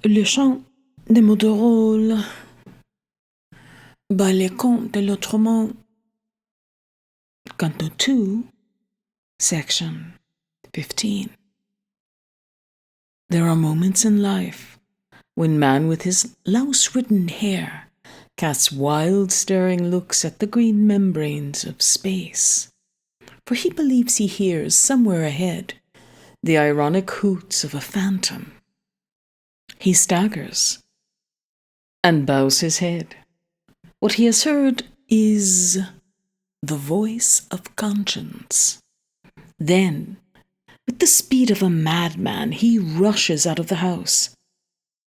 Le Chants de Maldoror by le Comte de Lautréamont, Canto 2, Section 15. There are moments in life when man with his louse-ridden hair casts wild staring looks at the green membranes of space, for he believes he hears somewhere ahead the ironic hoots of a phantom. He staggers and bows his head. What he has heard is the voice of conscience. Then, with the speed of a madman, he rushes out of the house,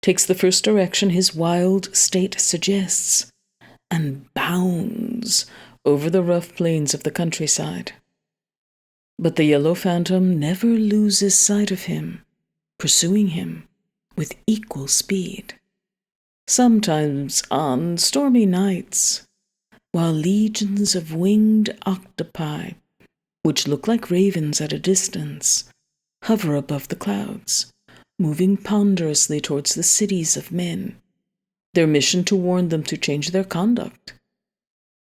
takes the first direction his wild state suggests, and bounds over the rough plains of the countryside. But the yellow phantom never loses sight of him, pursuing him with equal speed. Sometimes on stormy nights, while legions of winged octopi, which look like ravens at a distance, hover above the clouds, moving ponderously towards the cities of men, their mission to warn them to change their conduct.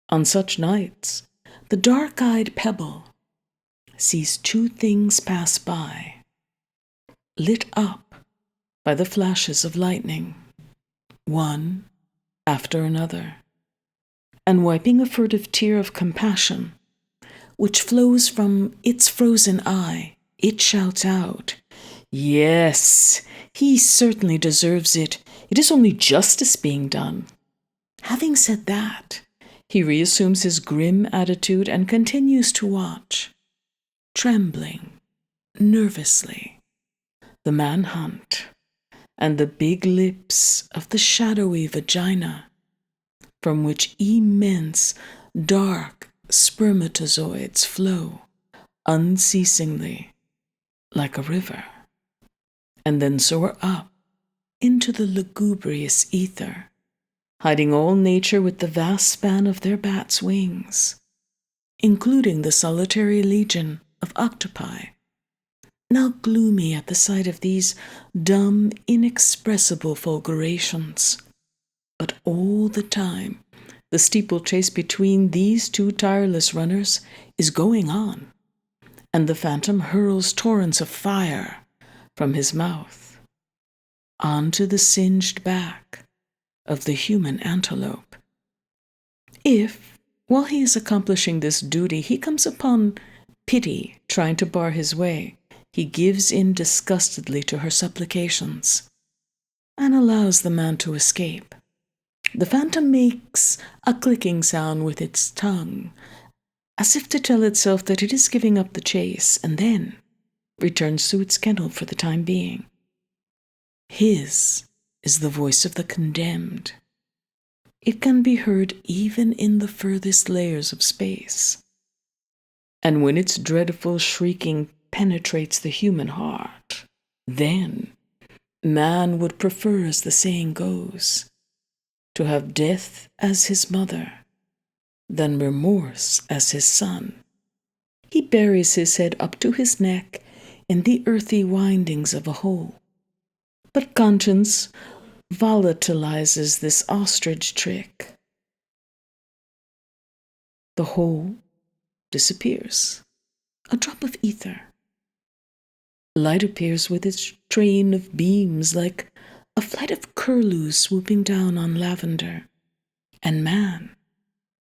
On such nights, the dark-eyed pebble sees two things pass by, lit up by the flashes of lightning, one after another, and wiping a furtive tear of compassion, which flows from its frozen eye, it shouts out, "Yes, he certainly deserves it. It is only justice being done." Having said that, he reassumes his grim attitude and continues to watch, trembling nervously, the manhunt and the big lips of the shadowy vagina, from which immense, dark spermatozoids flow unceasingly like a river, and then soar up into the lugubrious ether, hiding all nature with the vast span of their bats' wings, including the solitary legion of octopi, now gloomy at the sight of these dumb, inexpressible fulgurations. But all the time, the steeplechase between these two tireless runners is going on, and the phantom hurls torrents of fire from his mouth onto the singed back of the human antelope. If, while he is accomplishing this duty, he comes upon Pity trying to bar his way, he gives in disgustedly to her supplications and allows the man to escape. The phantom makes a clicking sound with its tongue, as if to tell itself that it is giving up the chase, and then returns to its kennel for the time being. His is the voice of the condemned. It can be heard even in the furthest layers of space. And when its dreadful shrieking penetrates the human heart, then man would prefer, as the saying goes, to have death as his mother than remorse as his son. He buries his head up to his neck in the earthy windings of a hole. But conscience volatilizes this ostrich trick. The hole disappears. A drop of ether. Light appears with its train of beams like a flight of curlews swooping down on lavender. And man,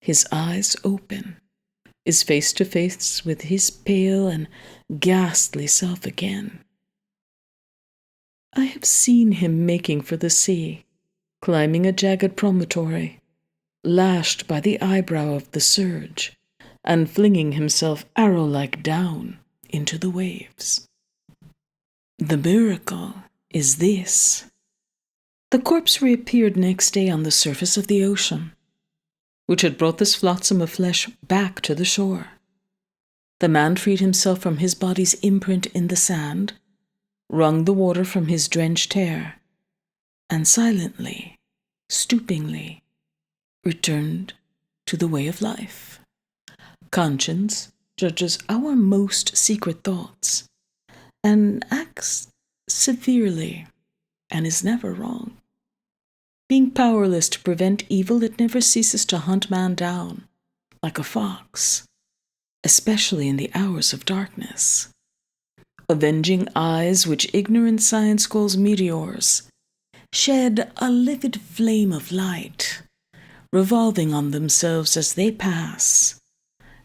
his eyes open, is face to face with his pale and ghastly self again. I have seen him making for the sea, climbing a jagged promontory, lashed by the eyebrow of the surge, and flinging himself arrow-like down into the waves. The miracle is this. The corpse reappeared next day on the surface of the ocean, which had brought this flotsam of flesh back to the shore. The man freed himself from his body's imprint in the sand, wrung the water from his drenched hair, and silently, stoopingly, returned to the way of life. Conscience judges our most secret thoughts and acts severely and is never wrong. Being powerless to prevent evil, it never ceases to hunt man down, like a fox, especially in the hours of darkness. Avenging eyes, which ignorant science calls meteors, shed a livid flame of light, revolving on themselves as they pass,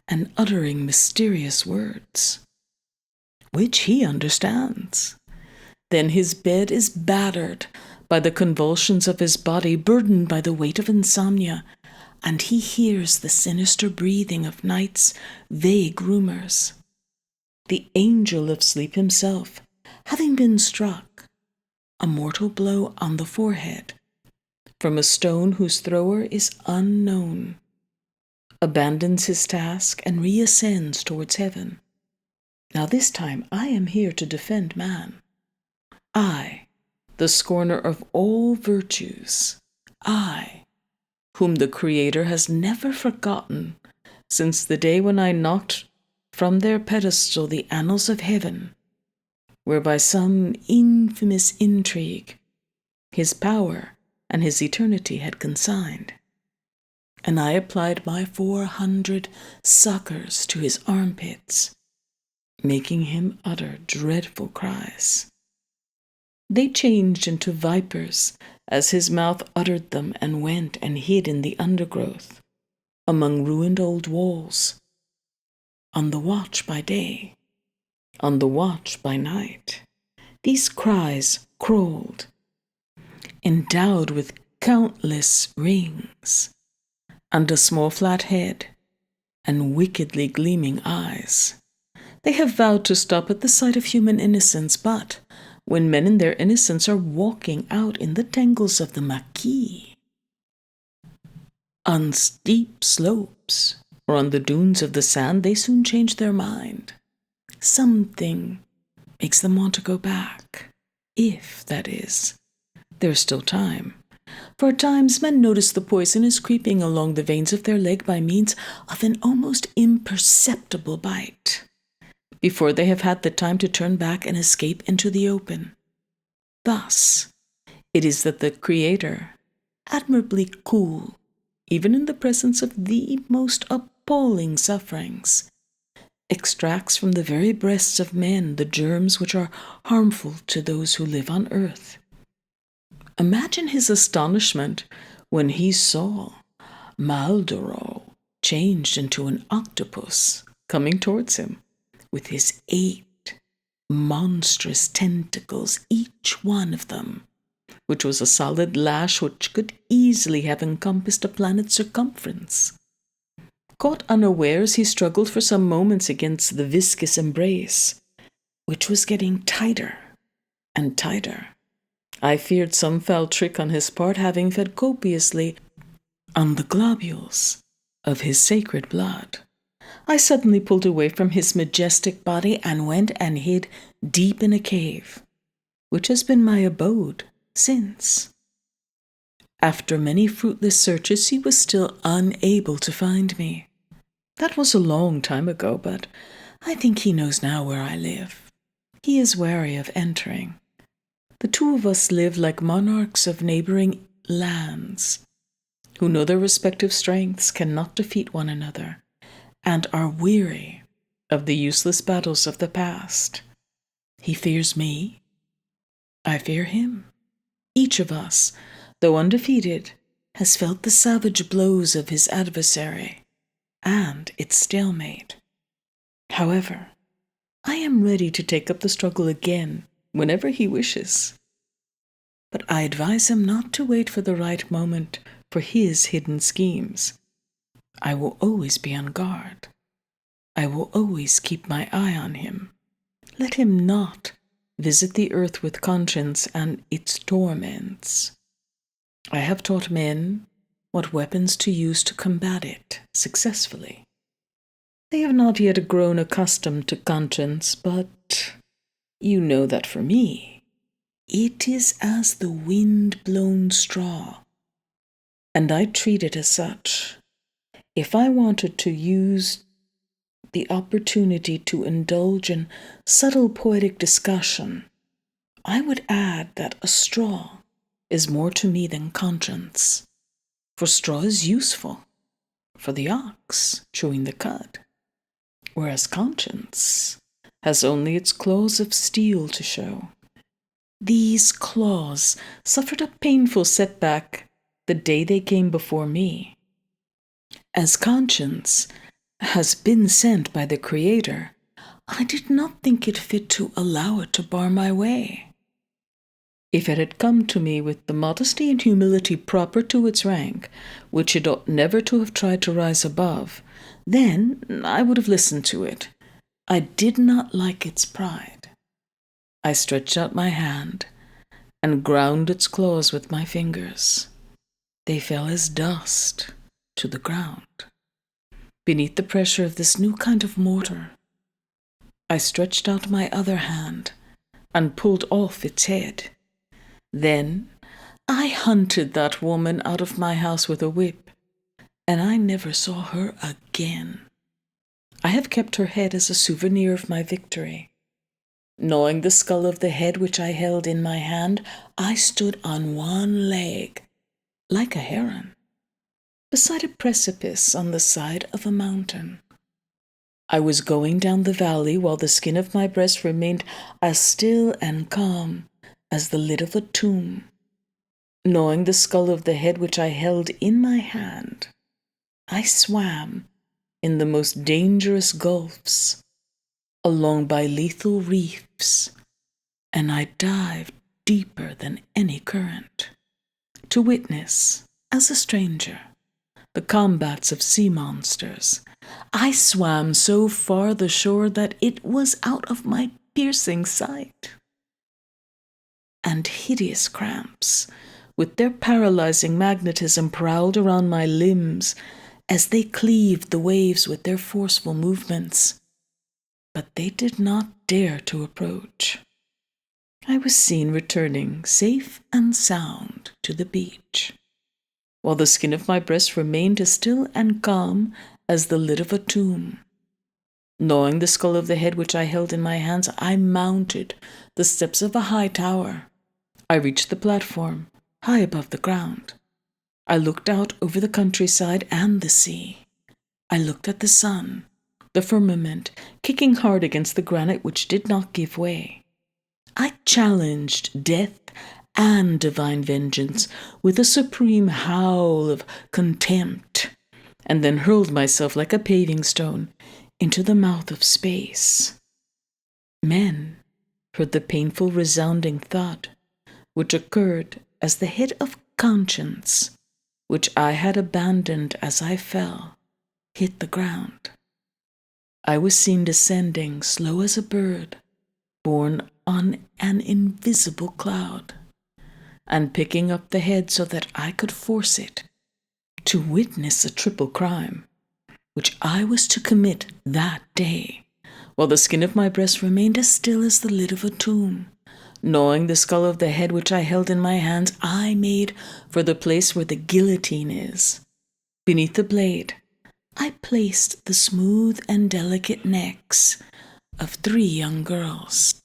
and uttering mysterious words, which he understands. Then his bed is battered by the convulsions of his body, burdened by the weight of insomnia, and he hears the sinister breathing of night's vague rumors. The angel of sleep himself, having been struck a mortal blow on the forehead from a stone whose thrower is unknown, abandons his task and reascends towards heaven. Now this time I am here to defend man. I, the scorner of all virtues, I, whom the Creator has never forgotten since the day when I knocked from their pedestal the annals of heaven, where by some infamous intrigue his power and his eternity had consigned. And I applied my 400 suckers to his armpits, making him utter dreadful cries. They changed into vipers as his mouth uttered them, and went and hid in the undergrowth, among ruined old walls, on the watch by day, on the watch by night. These cries crawled, endowed with countless rings, and a small flat head, and wickedly gleaming eyes. They have vowed to stop at the sight of human innocence, but when men in their innocence are walking out in the tangles of the maquis, on steep slopes, or on the dunes of the sand, they soon change their mind. Something makes them want to go back, if, that is, there's still time. For at times men notice the poison is creeping along the veins of their leg by means of an almost imperceptible bite, before they have had the time to turn back and escape into the open. Thus, it is that the Creator, admirably cool, even in the presence of the most appalling sufferings, extracts from the very breasts of men the germs which are harmful to those who live on earth. Imagine his astonishment when he saw Maldoror changed into an octopus coming towards him, with his 8 monstrous tentacles, each one of them, which was a solid lash which could easily have encompassed a planet's circumference. Caught unawares, he struggled for some moments against the viscous embrace, which was getting tighter and tighter. I feared some foul trick on his part, having fed copiously on the globules of his sacred blood. I suddenly pulled away from his majestic body and went and hid deep in a cave, which has been my abode since. After many fruitless searches, he was still unable to find me. That was a long time ago, but I think he knows now where I live. He is wary of entering. The two of us live like monarchs of neighboring lands, who know their respective strengths, cannot defeat one another, and are weary of the useless battles of the past. He fears me. I fear him. Each of us, though undefeated, has felt the savage blows of his adversary and its stalemate. However, I am ready to take up the struggle again whenever he wishes. But I advise him not to wait for the right moment for his hidden schemes. I will always be on guard. I will always keep my eye on him. Let him not visit the earth with conscience and its torments. I have taught men what weapons to use to combat it successfully. They have not yet grown accustomed to conscience, but you know that for me, it is as the wind-blown straw, and I treat it as such. If I wanted to use the opportunity to indulge in subtle poetic discussion I would add that a straw is more to me than conscience, for straw is useful for the ox chewing the cud, whereas conscience has only its claws of steel to show. These claws suffered a painful setback the day they came before me. As conscience has been sent by the Creator, I did not think it fit to allow it to bar my way. If it had come to me with the modesty and humility proper to its rank, which it ought never to have tried to rise above, then I would have listened to it. I did not like its pride. I stretched out my hand and ground its claws with my fingers. They fell as dust to the ground. Beneath the pressure of this new kind of mortar, I stretched out my other hand and pulled off its head. Then I hunted that woman out of my house with a whip, and I never saw her again. I have kept her head as a souvenir of my victory. Gnawing the skull of the head which I held in my hand, I stood on one leg, like a heron, beside a precipice on the side of a mountain. I was going down the valley while the skin of my breast remained as still and calm as the lid of a tomb. Gnawing the skull of the head which I held in my hand, I swam in the most dangerous gulfs, along by lethal reefs, and I dived deeper than any current, to witness, as a stranger, the combats of sea monsters. I swam so far the shore that it was out of my piercing sight. And hideous cramps, with their paralyzing magnetism, prowled around my limbs as they cleaved the waves with their forceful movements. But they did not dare to approach. I was seen returning safe and sound to the beach, while the skin of my breast remained as still and calm as the lid of a tomb. Gnawing the skull of the head which I held in my hands, I mounted the steps of a high tower. I reached the platform, high above the ground. I looked out over the countryside and the sea. I looked at the sun, the firmament, kicking hard against the granite which did not give way. I challenged death and divine vengeance with a supreme howl of contempt, and then hurled myself like a paving stone into the mouth of space. Men heard the painful resounding thud, which occurred as the head of conscience, which I had abandoned as I fell, hit the ground. I was seen descending, slow as a bird, borne on an invisible cloud, and picking up the head so that I could force it to witness a triple crime, which I was to commit that day, while the skin of my breast remained as still as the lid of a tomb. Gnawing the skull of the head which I held in my hands, I made for the place where the guillotine is. Beneath the blade, I placed the smooth and delicate necks of 3 young girls.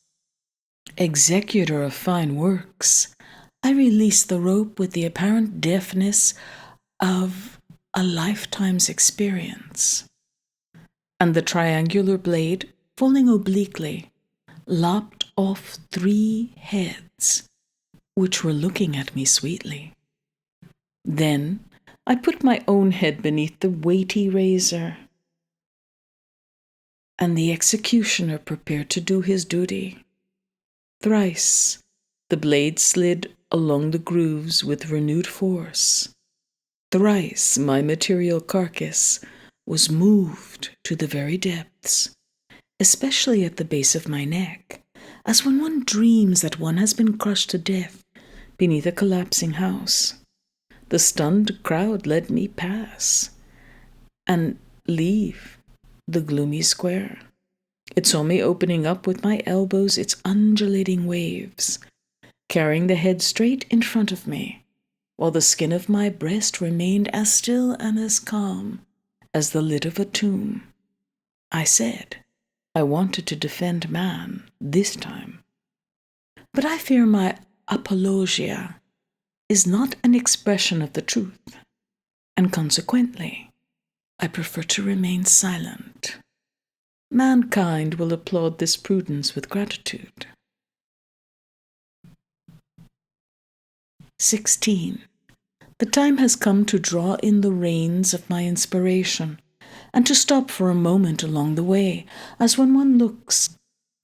Executor of fine works, I released the rope with the apparent deftness of a lifetime's experience, and the triangular blade, falling obliquely, lopped off 3 heads, which were looking at me sweetly. Then I put my own head beneath the weighty razor, and the executioner prepared to do his duty. Thrice the blade slid along the grooves with renewed force. Thrice my material carcass was moved to the very depths, especially at the base of my neck, as when one dreams that one has been crushed to death beneath a collapsing house. The stunned crowd let me pass and leave the gloomy square. It saw me opening up with my elbows its undulating waves, carrying the head straight in front of me, while the skin of my breast remained as still and as calm as the lid of a tomb. I said I wanted to defend man this time. But I fear my apologia is not an expression of the truth, and consequently, I prefer to remain silent. Mankind will applaud this prudence with gratitude. 16. The time has come to draw in the reins of my inspiration, and to stop for a moment along the way, as when one looks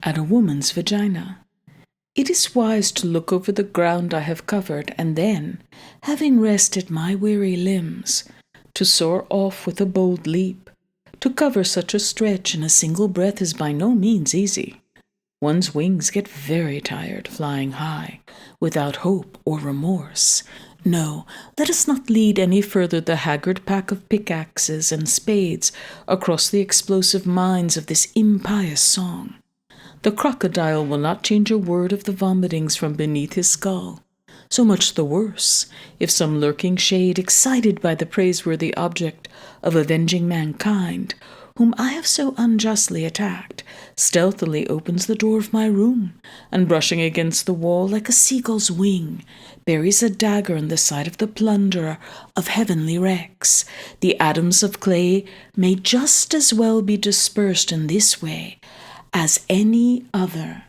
at a woman's vagina. It is wise to look over the ground I have covered, and then, having rested my weary limbs, to soar off with a bold leap. To cover such a stretch in a single breath is by no means easy. One's wings get very tired flying high, without hope or remorse. No, let us not lead any further the haggard pack of pickaxes and spades across the explosive mines of this impious song. The crocodile will not change a word of the vomitings from beneath his skull. So much the worse, if some lurking shade, excited by the praiseworthy object of avenging mankind, whom I have so unjustly attacked, stealthily opens the door of my room, and brushing against the wall like a seagull's wing, buries a dagger in the side of the plunderer of heavenly wrecks. The atoms of clay may just as well be dispersed in this way as any other.